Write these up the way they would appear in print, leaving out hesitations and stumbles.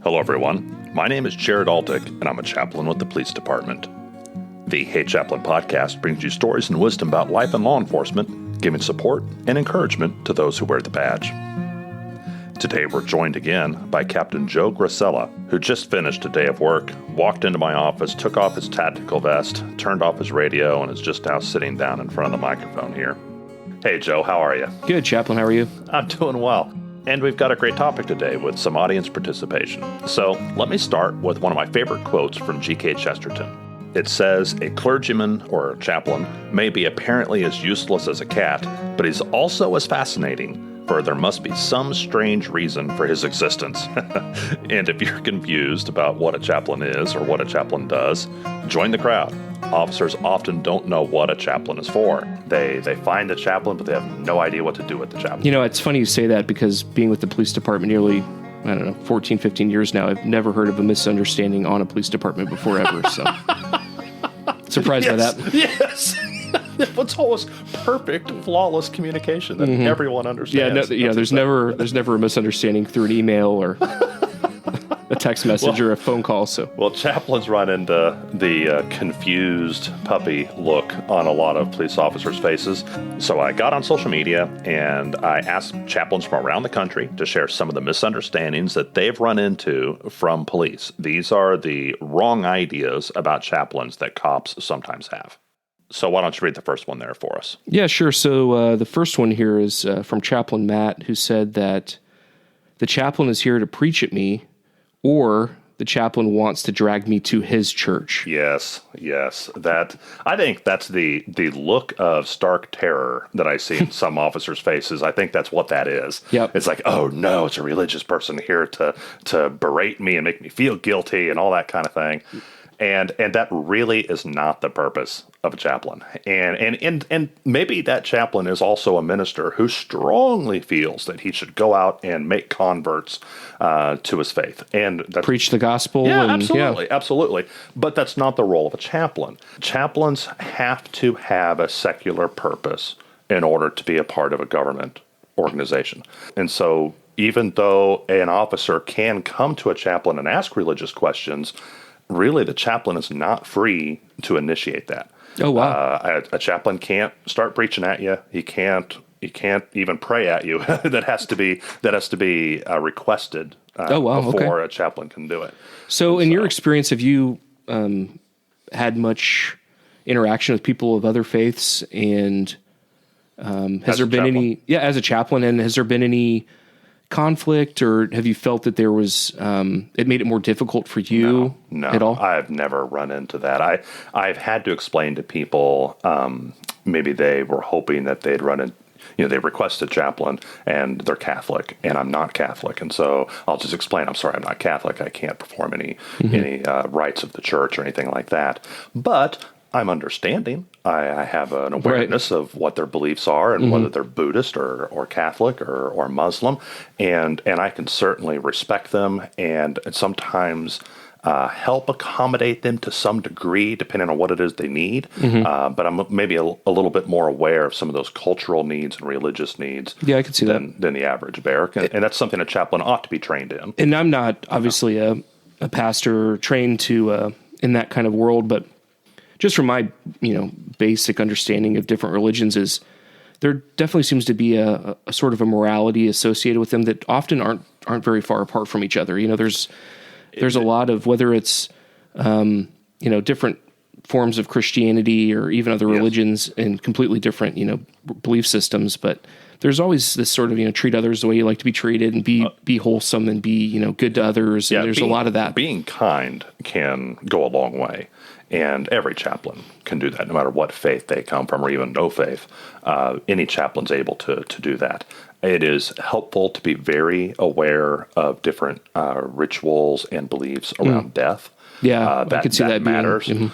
Hello, everyone. My name is Jared Altick, and I'm a chaplain with the police department. The Hey Chaplain podcast brings you stories and wisdom about life and law enforcement, giving support and encouragement to those who wear the badge. Today, we're joined again by Captain Joe Grasela, who just finished a day of work, walked into my office, took off his tactical vest, turned off his radio, and is just now sitting down in front of the microphone here. Hey, Joe, how are you? Good, Chaplain. How are you? I'm doing well. And we've got a great topic today with some audience participation. So let me start with one of my favorite quotes from G.K. Chesterton. It says, "A clergyman or chaplain may be apparently as useless as a cat, but he's also as fascinating, for there must be some strange reason for his existence." And if you're confused about what a chaplain is or what a chaplain does, join the crowd. Officers often don't know what a chaplain is for. They find the chaplain, but they have no idea what to do with the chaplain. You know, it's funny you say that because being with the police department nearly, 14, 15 years now, I've never heard of a misunderstanding on a police department before ever, so surprised by that. Yes. It's always perfect, flawless communication that everyone understands. There's never a misunderstanding through an email or a text message or a phone call. So, well, chaplains run into the confused puppy look on a lot of police officers' faces. So I got on social media and I asked chaplains from around the country to share some of the misunderstandings that they've run into from police. These are the wrong ideas about chaplains that cops sometimes have. So why don't you read the first one there for us? Yeah, sure. So the first one here is from Chaplain Matt, who said that the chaplain is here to preach at me, or the chaplain wants to drag me to his church. Yes. I think that's the look of stark terror that I see in some officers' faces. I think that's what that is. Yep. It's like, oh no, it's a religious person here to berate me and make me feel guilty and all that kind of thing. And that really is not the purpose of a chaplain. And maybe that chaplain is also a minister who strongly feels that he should go out and make converts to his faith. And preach the gospel. Absolutely. But that's not the role of a chaplain. Chaplains have to have a secular purpose in order to be a part of a government organization. And so even though an officer can come to a chaplain and ask religious questions, really, the chaplain is not free to initiate that. Oh, wow. A chaplain can't start preaching at you. He can't even pray at you. that has to be requested before a chaplain can do it. So in your experience, have you had much interaction with people of other faiths? And has there been any... Yeah, as a chaplain, and has there been any conflict, or have you felt that there was it made it more difficult for you at all? I've never run into that. I've had to explain to people, maybe they were hoping that they'd run in, they request a chaplain and they're Catholic and I'm not Catholic, and so I'll just explain, I'm sorry, I'm not Catholic, I can't perform any rites of the church or anything like that, but I'm understanding. I have an awareness of what their beliefs are and whether they're Buddhist or Catholic or Muslim, and I can certainly respect them and sometimes help accommodate them to some degree, depending on what it is they need. But I'm maybe a little bit more aware of some of those cultural needs and religious needs. Yeah, I can see than the average barrack, and that's something a chaplain ought to be trained in. And I'm not obviously a pastor trained to in that kind of world, but just from my, basic understanding of different religions, is there definitely seems to be a sort of a morality associated with them that often aren't very far apart from each other. There's a lot of, whether it's different forms of Christianity or even other religions and completely different belief systems, but there's always this sort of treat others the way you like to be treated and be wholesome and be good to others. And there's a lot of that. Being kind can go a long way. And every chaplain can do that, no matter what faith they come from or even no faith. Any chaplain's able to do that. It is helpful to be very aware of different rituals and beliefs around death. Yeah, I could see that matters. And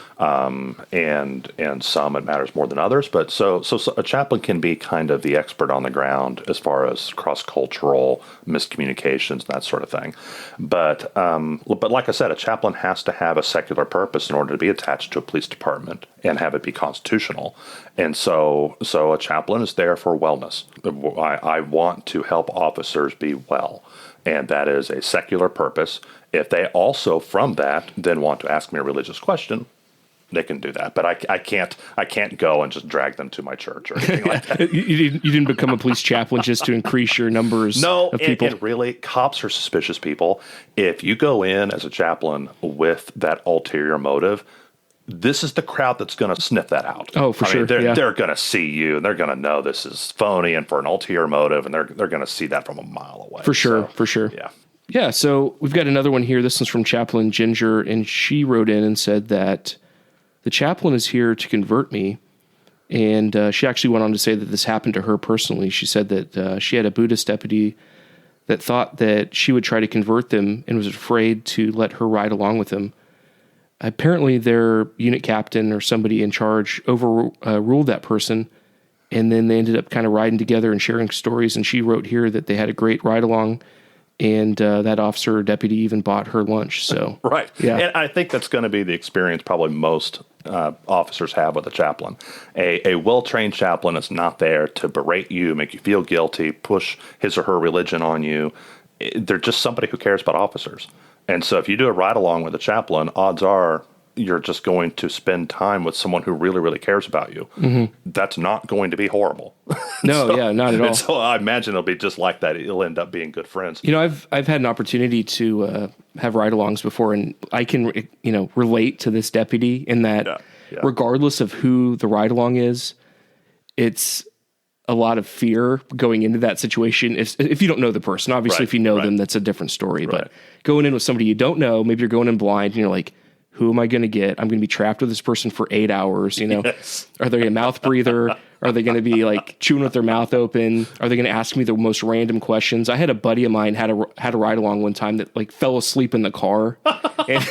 some it matters more than others. But so a chaplain can be kind of the expert on the ground as far as cross-cultural miscommunications and that sort of thing. But like I said, a chaplain has to have a secular purpose in order to be attached to a police department and have it be constitutional. And so a chaplain is there for wellness. I want to help officers be well, and that is a secular purpose. If they also from that then want to ask me a religious question, they can do that, but I can't go and just drag them to my church or anything like that. You didn't become a police chaplain just to increase your numbers of people? And really, cops are suspicious people. If you go in as a chaplain with that ulterior motive, this is the crowd that's going to sniff that out. Oh, for sure. They're going to see you, and they're going to know this is phony and for an ulterior motive, and they're going to see that from a mile away. For sure. Yeah. Yeah, so we've got another one here. This one's from Chaplain Ginger, and she wrote in and said that the chaplain is here to convert me. And she actually went on to say that this happened to her personally. She said that she had a Buddhist deputy that thought that she would try to convert them and was afraid to let her ride along with him. Apparently, their unit captain or somebody in charge overruled that person, and then they ended up kind of riding together and sharing stories. And she wrote here that they had a great ride along, and that officer or deputy even bought her lunch. So right. Yeah. And I think that's going to be the experience probably most officers have with a chaplain. A well-trained chaplain is not there to berate you, make you feel guilty, push his or her religion on you. They're just somebody who cares about officers. And so if you do a ride-along with a chaplain, odds are you're just going to spend time with someone who really, really cares about you. Mm-hmm. That's not going to be horrible. No, not at all. And so I imagine it'll be just like that. It'll end up being good friends. You know, I've had an opportunity to have ride-alongs before, and I can, relate to this deputy in that regardless of who the ride-along is, it's a lot of fear going into that situation. If you don't know the person, obviously, if you know them, that's a different story. But going in with somebody you don't know, maybe you're going in blind and you're like, who am I going to get? I'm going to be trapped with this person for 8 hours. Yes. Are they a mouth breather? Are they going to be like chewing with their mouth open? Are they going to ask me the most random questions? I had a buddy of mine had a ride along one time that like fell asleep in the car. And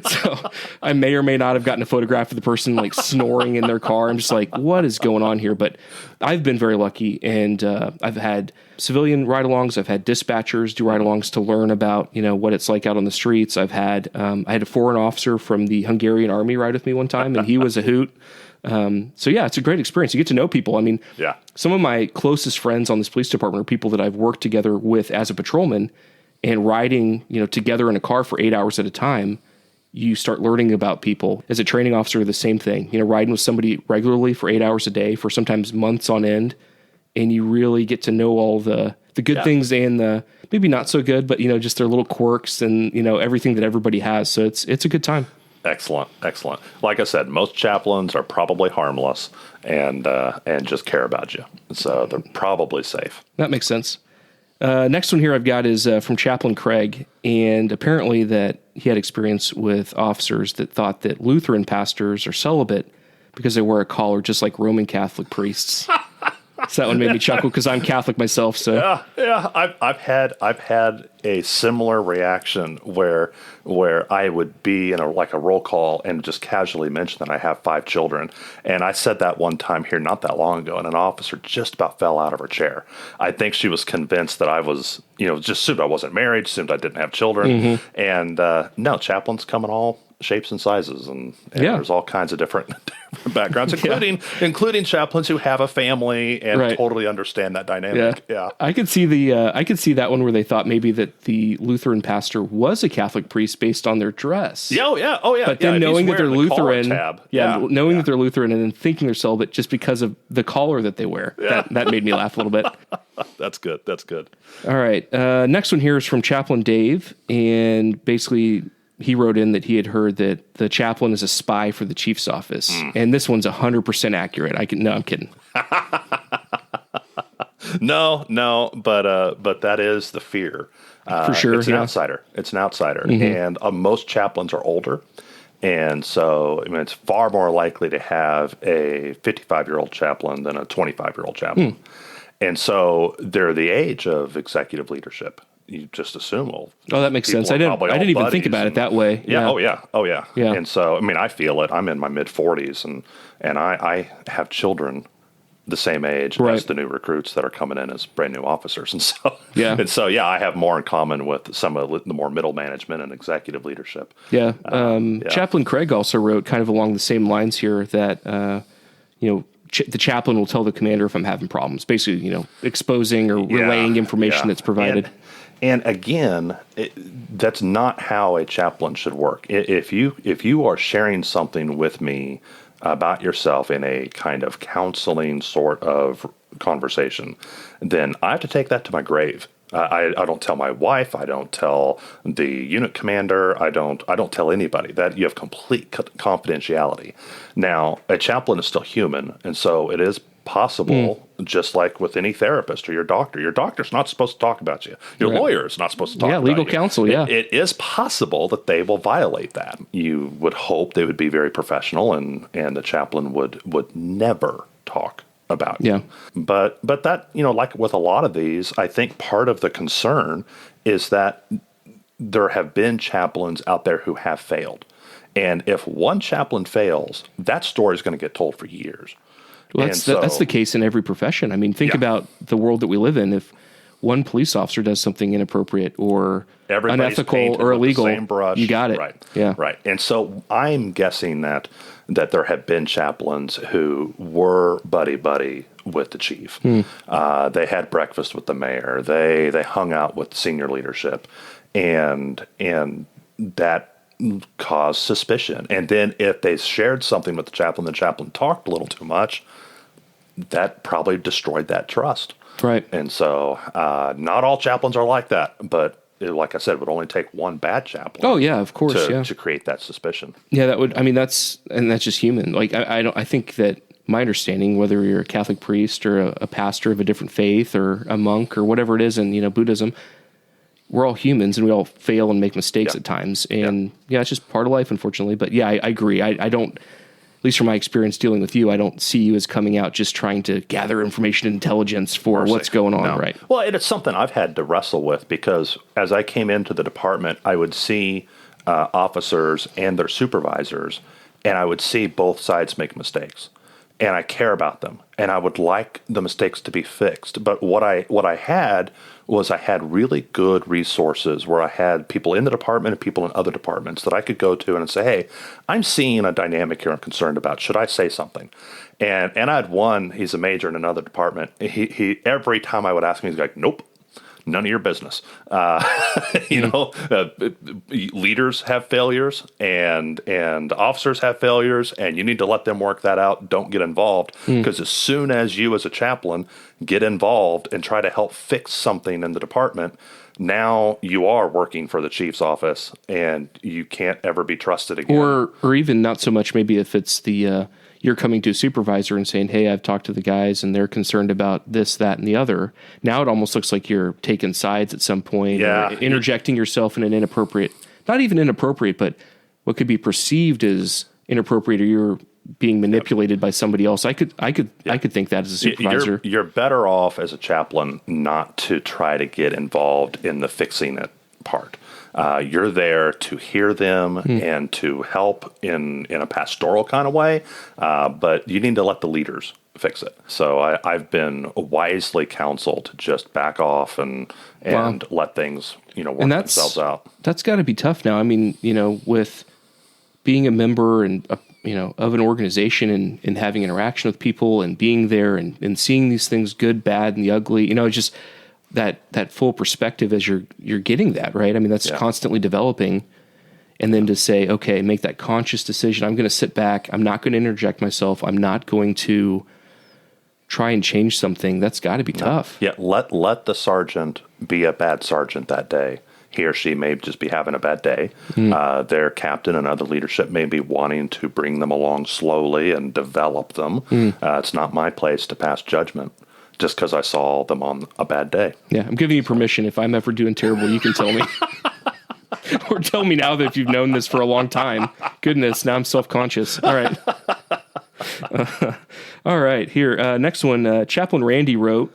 so I may or may not have gotten a photograph of the person like snoring in their car. I'm just like, what is going on here? But I've been very lucky, and I've had civilian ride-alongs. I've had dispatchers do ride-alongs to learn about, what it's like out on the streets. I had a foreign officer from the Hungarian army ride with me one time, and he was a hoot. So yeah, it's a great experience. You get to know people. I mean, some of my closest friends on this police department are people that I've worked together with as a patrolman, and riding, together in a car for 8 hours at a time. You start learning about people. As a training officer, the same thing. Riding with somebody regularly for 8 hours a day for sometimes months on end, and you really get to know all the good things and the maybe not so good, but just their little quirks and everything that everybody has. So it's a good time. Excellent. Like I said, most chaplains are probably harmless and just care about you, so they're probably safe. That makes sense. Next one here I've got is from Chaplain Craig, and apparently that he had experience with officers that thought that Lutheran pastors are celibate because they wear a collar just like Roman Catholic priests. So that one made me chuckle because I'm Catholic myself. So yeah. I've had a similar reaction where I would be in a roll call and just casually mention that I have 5 children, and I said that one time here not that long ago, and an officer just about fell out of her chair. I think she was convinced that I was, just assumed I wasn't married, assumed I didn't have children, and no, chaplains come in all shapes and sizes, and there's all kinds of different backgrounds, including chaplains who have a family and totally understand that dynamic. Yeah. I could see that one where they thought maybe that the Lutheran pastor was a Catholic priest based on their dress. Oh yeah. But then knowing that they're Lutheran, knowing that they're Lutheran, and then thinking they're celibate just because of the collar that they wear. Yeah. That made me laugh a little bit. That's good. All right. Next one here is from Chaplain Dave, and basically he wrote in that he had heard that the chaplain is a spy for the chief's office. And this one's 100% accurate. I'm kidding. No, but that is the fear. For sure. It's an outsider. And most chaplains are older. And so, it's far more likely to have a 55-year-old chaplain than a 25-year-old chaplain. And so they're the age of executive leadership. You just assume, that makes sense. I didn't even think about it that way. Yeah. Oh yeah. And so, I feel it. I'm in my mid-40s, and I have children the same age Right. as the new recruits that are coming in as brand new officers. And so, Yeah. I have more in common with some of the more middle management and executive leadership. Yeah. Chaplain Craig also wrote kind of along the same lines here that, the chaplain will tell the commander if I'm having problems, basically, exposing or relaying information that's provided. And again, that's not how a chaplain should work. If you are sharing something with me about yourself in a kind of counseling sort of conversation, then I have to take that to my grave. I don't tell my wife. I don't tell the unit commander. I don't tell anybody. That you have complete confidentiality. Now, a chaplain is still human, and so it is possible, just like with any therapist or your doctor. Your doctor's not supposed to talk about you. Your lawyer is not supposed to talk about you. Legal counsel, It is possible that they will violate that. You would hope they would be very professional, and the chaplain would never talk about you. But that, like with a lot of these, I think part of the concern is that there have been chaplains out there who have failed. And if one chaplain fails, that story is going to get told for years. Well, that's the case in every profession. I mean, think about the world that we live in. If one police officer does something inappropriate or unethical or illegal, you got it. Right. Yeah. Right. And so I'm guessing that there have been chaplains who were buddy with the chief. They had breakfast with the mayor. They hung out with senior leadership, and that caused suspicion. And then if they shared something with the chaplain talked a little too much, that probably destroyed that trust. Right. And so not all chaplains are like that, but like I said, it would only take one bad chaplain. Oh yeah, of course, to create that suspicion. Yeah, that's just human. Like I think that my understanding, whether you're a Catholic priest or a pastor of a different faith or a monk or whatever it is in Buddhism, we're all humans and we all fail and make mistakes at times. And it's just part of life, unfortunately. But yeah, I agree. I don't, at least from my experience dealing with you, I don't see you as coming out just trying to gather information and intelligence for what's going on, right? Well, it's something I've had to wrestle with because as I came into the department, I would see officers and their supervisors, and I would see both sides make mistakes. And I care about them, and I would like the mistakes to be fixed. But what I had really good resources where I had people in the department and people in other departments that I could go to and say, hey, I'm seeing a dynamic here I'm concerned about. Should I say something? And I had one, he's a major in another department. He every time I would ask him, he's like, nope. None of your business. Leaders have failures and officers have failures, and you need to let them work that out. Don't get involved, because as soon as you as a chaplain get involved and try to help fix something in the department, now you are working for the chief's office, and you can't ever be trusted again. Or even not so much. Maybe if it's the you're coming to a supervisor and saying, hey, I've talked to the guys and they're concerned about this, that, and the other. Now it almost looks like you're taking sides at some point, or interjecting yourself in an inappropriate, not even inappropriate, but what could be perceived as inappropriate, or you're being manipulated by somebody else. I could think that as a supervisor. You're better off as a chaplain not to try to get involved in the fixing it part. You're there to hear them and to help in a pastoral kind of way, but you need to let the leaders fix it. So I've been wisely counseled to just back off and let things work themselves out. That's got to be tough now. I mean, with being a member and of an organization and having interaction with people and being there and seeing these things, good, bad, and the ugly. Just that full perspective as you're getting that, right? I mean, that's constantly developing. And then to say, okay, make that conscious decision. I'm going to sit back. I'm not going to interject myself. I'm not going to try and change something. That's got to be tough. Yeah, let the sergeant be a bad sergeant that day. He or she may just be having a bad day. Their captain and other leadership may be wanting to bring them along slowly and develop them. It's not my place to pass judgment just because I saw them on a bad day. Yeah, I'm giving you permission. If I'm ever doing terrible, you can tell me. Or tell me now that if you've known this for a long time. Goodness, now I'm self-conscious. All right. All right, here. Next one, Chaplain Randy wrote,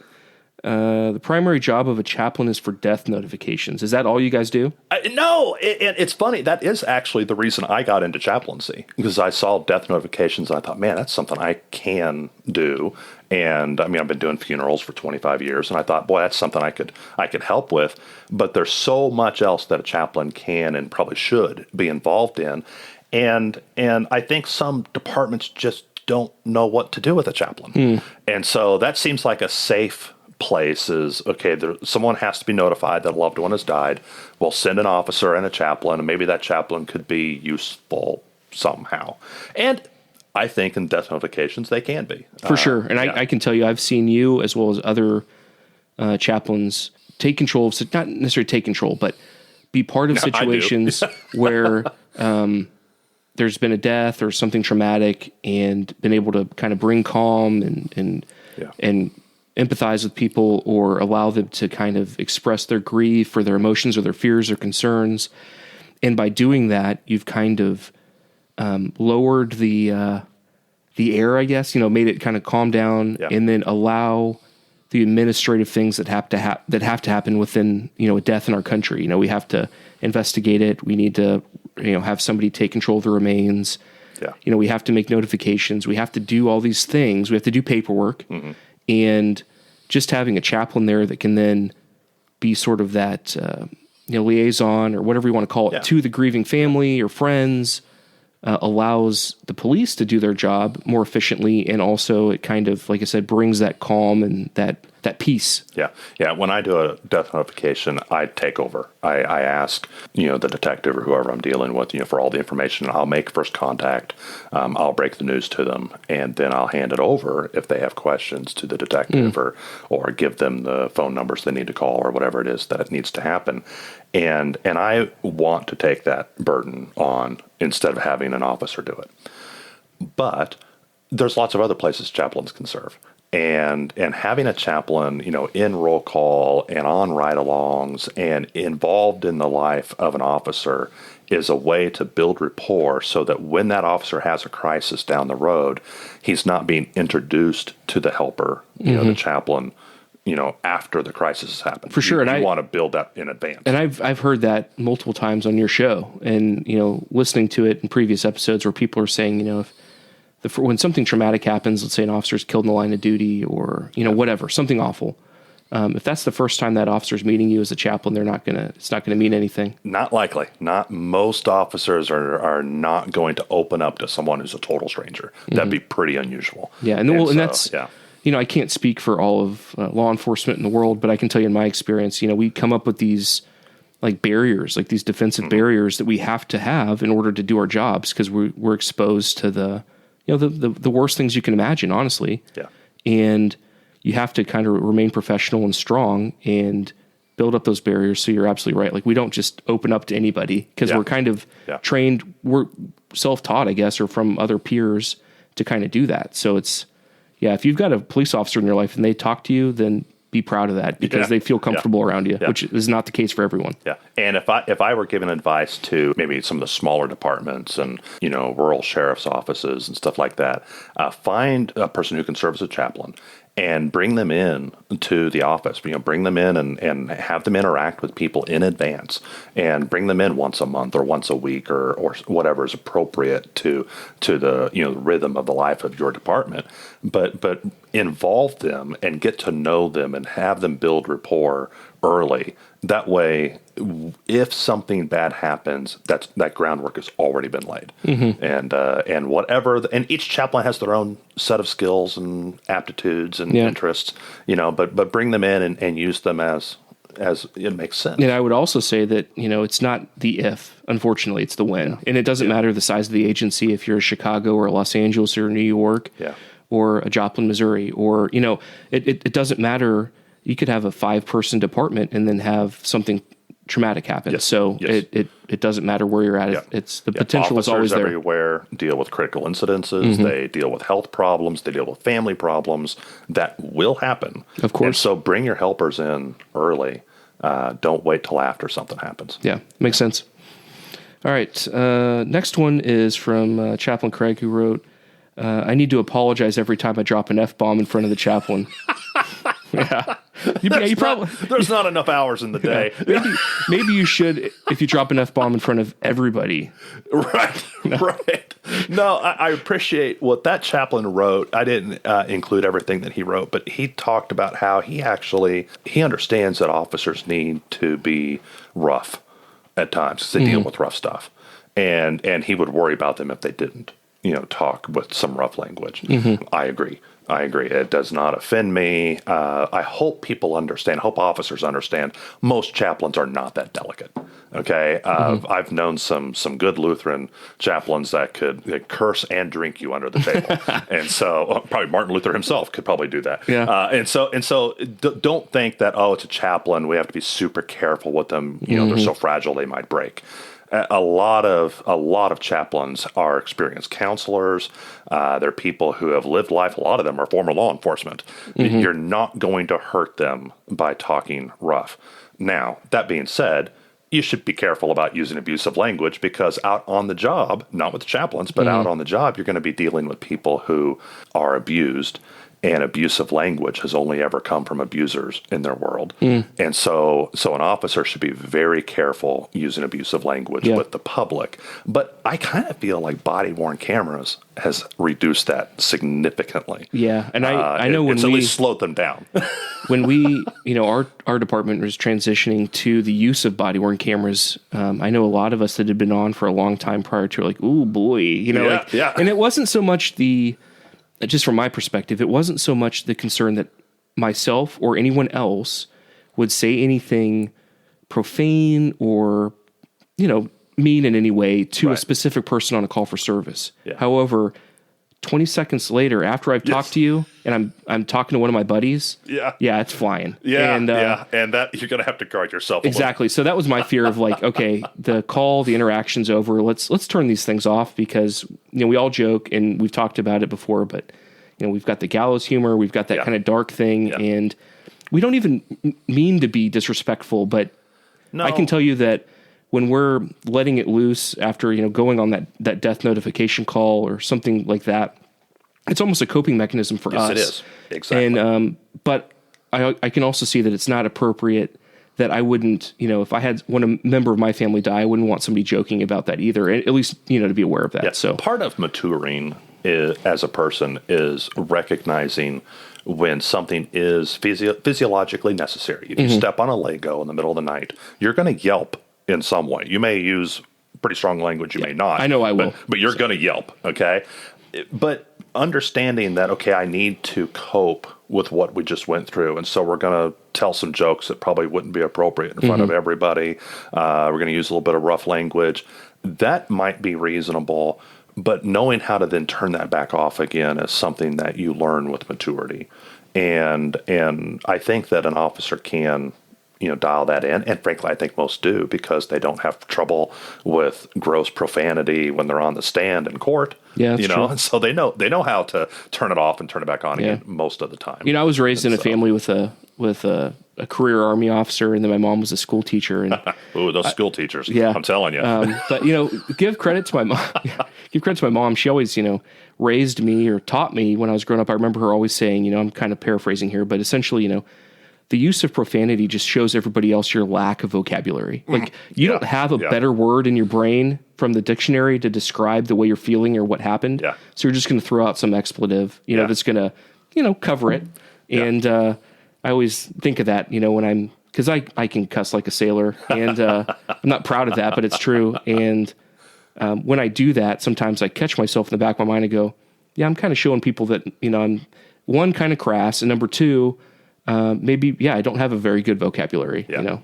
The primary job of a chaplain is for death notifications. Is that all you guys do? No, it's funny. That is actually the reason I got into chaplaincy, because I saw death notifications. And I thought, man, that's something I can do. And I mean, I've been doing funerals for 25 years, and I thought, boy, that's something I could help with. But there's so much else that a chaplain can and probably should be involved in. And I think some departments just don't know what to do with a chaplain. And so that seems like a safe place. Is okay, someone has to be notified that a loved one has died. We'll send an officer and a chaplain, and maybe that chaplain could be useful somehow. And I think in death notifications they can be. For sure. And I can tell you, I've seen you as well as other chaplains take control of, not necessarily take control, but be part of situations where there's been a death or something traumatic, and been able to kind of bring calm and empathize with people, or allow them to kind of express their grief or their emotions or their fears or concerns. And by doing that, you've kind of lowered the air, I guess, made it kind of calm down, and then allow the administrative things that have to happen within, a death in our country. We have to investigate it. We need to, have somebody take control of the remains. Yeah. We have to make notifications. We have to do all these things. We have to do paperwork. And just having a chaplain there that can then be sort of that, liaison, or whatever you want to call it, to the grieving family or friends, allows the police to do their job more efficiently. And also it kind of, like I said, brings that calm and that peace. Yeah. Yeah. When I do a death notification, I take over. I ask, the detective or whoever I'm dealing with, for all the information. I'll make first contact. I'll break the news to them, and then I'll hand it over if they have questions to the detective, or give them the phone numbers they need to call, or whatever it is that it needs to happen. And I want to take that burden on instead of having an officer do it. But there's lots of other places chaplains can serve. And having a chaplain, in roll call and on ride-alongs and involved in the life of an officer is a way to build rapport, so that when that officer has a crisis down the road, he's not being introduced to the helper, the chaplain, after the crisis has happened. For sure. And you want to build that in advance. And I've heard that multiple times on your show, and, listening to it in previous episodes where people are saying, when something traumatic happens, let's say an officer's killed in the line of duty, or, whatever, something awful. If that's the first time that officer's meeting you as a chaplain, it's not going to mean anything. Not likely. Not most officers are not going to open up to someone who's a total stranger. That'd be pretty unusual. Yeah. And that's, I can't speak for all of law enforcement in the world, but I can tell you in my experience, we come up with these like barriers, like these defensive barriers that we have to have in order to do our jobs, because we're exposed to the worst things you can imagine, honestly. Yeah. And you have to kind of remain professional and strong and build up those barriers. So you're absolutely right. Like, we don't just open up to anybody, because we're kind of trained, we're self-taught, I guess, or from other peers to kind of do that. So it's, if you've got a police officer in your life and they talk to you, then be proud of that, because they feel comfortable around you, which is not the case for everyone. Yeah. And if I were giving advice to maybe some of the smaller departments and, rural sheriff's offices and stuff like that, find a person who can serve as a chaplain and bring them in to the office. Bring them in and have them interact with people in advance, and bring them in once a month or once a week or whatever is appropriate to the rhythm of the life of your department. But involve them and get to know them and have them build rapport early. That way, if something bad happens, that groundwork has already been laid. And whatever, and each chaplain has their own set of skills and aptitudes and interests, but bring them in and use them as it makes sense. And I would also say that, it's not the if, unfortunately, it's the when. Yeah. And it doesn't matter the size of the agency, if you're a Chicago or a Los Angeles or New York or a Joplin, Missouri, or, it doesn't matter. You could have a 5-person department and then have something traumatic happen. Yes. So it doesn't matter where you're at. It's the potential is always there. Officers everywhere deal with critical incidences. They deal with health problems. They deal with family problems that will happen. Of course. And so bring your helpers in early. Don't wait till after something happens. Yeah, makes sense. All right. Next one is from Chaplain Craig, who wrote, I need to apologize every time I drop an F-bomb in front of the chaplain. Yeah. You probably There's not enough hours in the day. maybe you should if you drop an F-bomb in front of everybody. Right. Right. No, I appreciate what that chaplain wrote. I didn't include everything that he wrote, but he talked about how he understands that officers need to be rough at times because they deal with rough stuff. And he would worry about them if they didn't, talk with some rough language. I agree. It does not offend me. I hope people understand. I hope officers understand. Most chaplains are not that delicate. Okay, I've known some good Lutheran chaplains that could curse and drink you under the table, and so probably Martin Luther himself could probably do that. Yeah. And so don't think that it's a chaplain. We have to be super careful with them. They're so fragile they might break. A lot of chaplains are experienced counselors. They're people who have lived life. A lot of them are former law enforcement. You're not going to hurt them by talking rough. Now, that being said, you should be careful about using abusive language because out on the job, not with chaplains, but out on the job, you're going to be dealing with people who are abused. And abusive language has only ever come from abusers in their world. And so an officer should be very careful using abusive language with the public. But I kind of feel like body-worn cameras has reduced that significantly. Yeah, and I know it's at least slowed them down. When we, our department was transitioning to the use of body-worn cameras, I know a lot of us that had been on for a long time prior to like, ooh, boy. And it wasn't so much just from my perspective, it wasn't so much the concern that myself or anyone else would say anything profane or, mean in any way to a specific person on a call for service. Yeah. However, 20 seconds later, after I've talked to you and I'm talking to one of my buddies, it's flying. And that you're going to have to guard yourself. Exactly. So that was my fear of like, okay, the interaction's over. Let's turn these things off because, we all joke and we've talked about it before, but we've got the gallows humor, we've got that kind of dark thing and we don't even mean to be disrespectful, but I can tell you that when we're letting it loose after, going on that death notification call or something like that, it's almost a coping mechanism for us. Yes, it is. Exactly. And, but I can also see that it's not appropriate that I wouldn't, if I had a member of my family die, I wouldn't want somebody joking about that either. At least, to be aware of that. Yeah. So part of maturing as a person is recognizing when something is physiologically necessary. If you step on a Lego in the middle of the night, you're going to yelp in some way. You may use pretty strong language, you may not. I know I will. But you're going to yelp, okay? But understanding that, okay, I need to cope with what we just went through, and so we're going to tell some jokes that probably wouldn't be appropriate in front of everybody. We're going to use a little bit of rough language. That might be reasonable, but knowing how to then turn that back off again is something that you learn with maturity. And I think that an officer can dial that in. And frankly, I think most do because they don't have trouble with gross profanity when they're on the stand in court. Yeah, that's true. And so they know how to turn it off and turn it back on again most of the time. I was raised in a family with a career Army officer, and then my mom was a school teacher. And ooh, those school teachers! Yeah, I'm telling you. But give credit to my mom. Give credit to my mom. She always raised me or taught me when I was growing up. I remember her always saying, I'm kind of paraphrasing here, but essentially, the use of profanity just shows everybody else your lack of vocabulary. Like you don't have a better word in your brain from the dictionary to describe the way you're feeling or what happened. Yeah. So you're just going to throw out some expletive, that's going to, cover it. And I always think of that, when because I can cuss like a sailor and I'm not proud of that, but it's true. And when I do that, sometimes I catch myself in the back of my mind and go, I'm kind of showing people that, I'm one, kind of crass, and number two, maybe, I don't have a very good vocabulary, Yeah.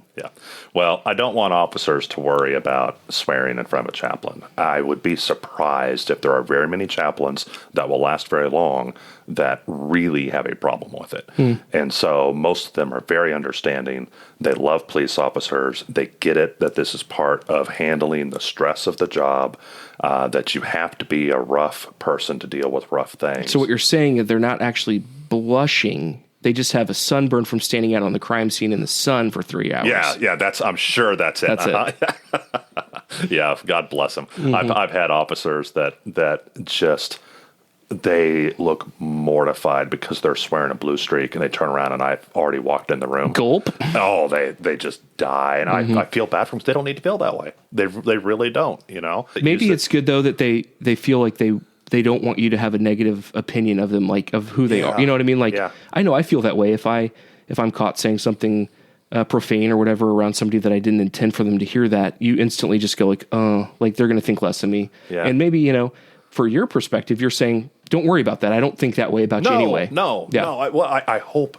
Well, I don't want officers to worry about swearing in front of a chaplain. I would be surprised if there are very many chaplains that will last very long that really have a problem with it. And so most of them are very understanding. They love police officers. They get it that this is part of handling the stress of the job, that you have to be a rough person to deal with rough things. So what you're saying is they're not actually blushing. They just have a sunburn from standing out on the crime scene in the sun for 3 hours. Yeah, I'm sure that's it. That's it. Yeah, God bless them. I've had officers that just they look mortified because they're swearing a blue streak, and they turn around and I've already walked in the room. Gulp. Oh, they just die, and I feel bad for them. They don't need to feel that way. They really don't. Maybe it's good though that they feel like they don't want you to have a negative opinion of them, like of who they are. You know what I mean? Like I know I feel that way if I'm caught saying something profane or whatever around somebody that I didn't intend for them to hear. That you instantly just go like, oh, like they're going to think less of me. Yeah. And maybe for your perspective, you're saying, don't worry about that. I don't think that way about you anyway. No. I hope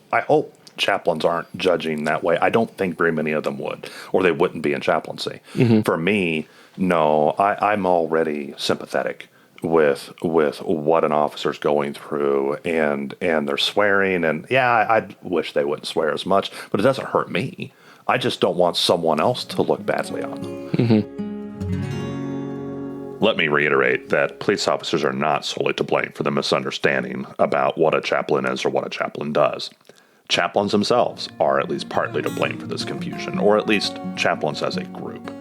chaplains aren't judging that way. I don't think very many of them would, or they wouldn't be in chaplaincy. For me, no, I'm already sympathetic with what an officer's going through, and they're swearing, and I wish they wouldn't swear as much, but it doesn't hurt me. I just don't want someone else to look badly on them. Let me reiterate that police officers are not solely to blame for the misunderstanding about what a chaplain is or what a chaplain does. Chaplains themselves are at least partly to blame for this confusion, or at least chaplains as a group.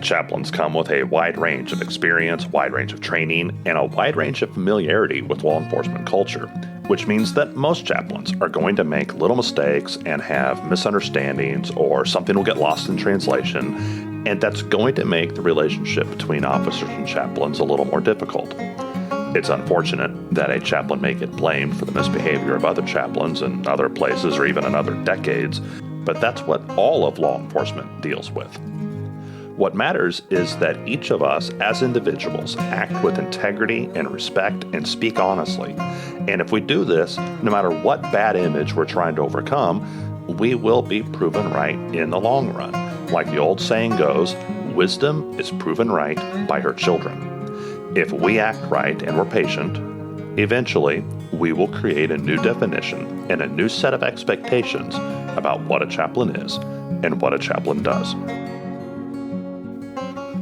Chaplains come with a wide range of experience, wide range of training, and a wide range of familiarity with law enforcement culture, which means that most chaplains are going to make little mistakes and have misunderstandings, or something will get lost in translation, and that's going to make the relationship between officers and chaplains a little more difficult. It's unfortunate that a chaplain may get blamed for the misbehavior of other chaplains in other places or even in other decades, but that's what all of law enforcement deals with. What matters is that each of us as individuals act with integrity and respect and speak honestly. And if we do this, no matter what bad image we're trying to overcome, we will be proven right in the long run. Like the old saying goes, wisdom is proven right by her children. If we act right and we're patient, eventually we will create a new definition and a new set of expectations about what a chaplain is and what a chaplain does.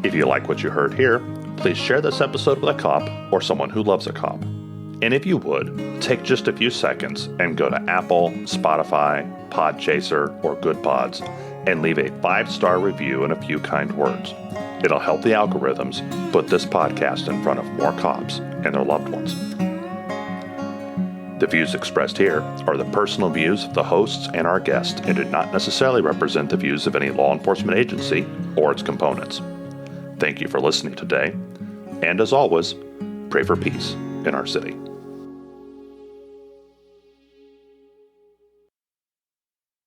If you like what you heard here, please share this episode with a cop or someone who loves a cop. And if you would, take just a few seconds and go to Apple, Spotify, Podchaser, or Good Pods and leave a 5-star review and a few kind words. It'll help the algorithms put this podcast in front of more cops and their loved ones. The views expressed here are the personal views of the hosts and our guests and do not necessarily represent the views of any law enforcement agency or its components. Thank you for listening today, and as always, pray for peace in our city.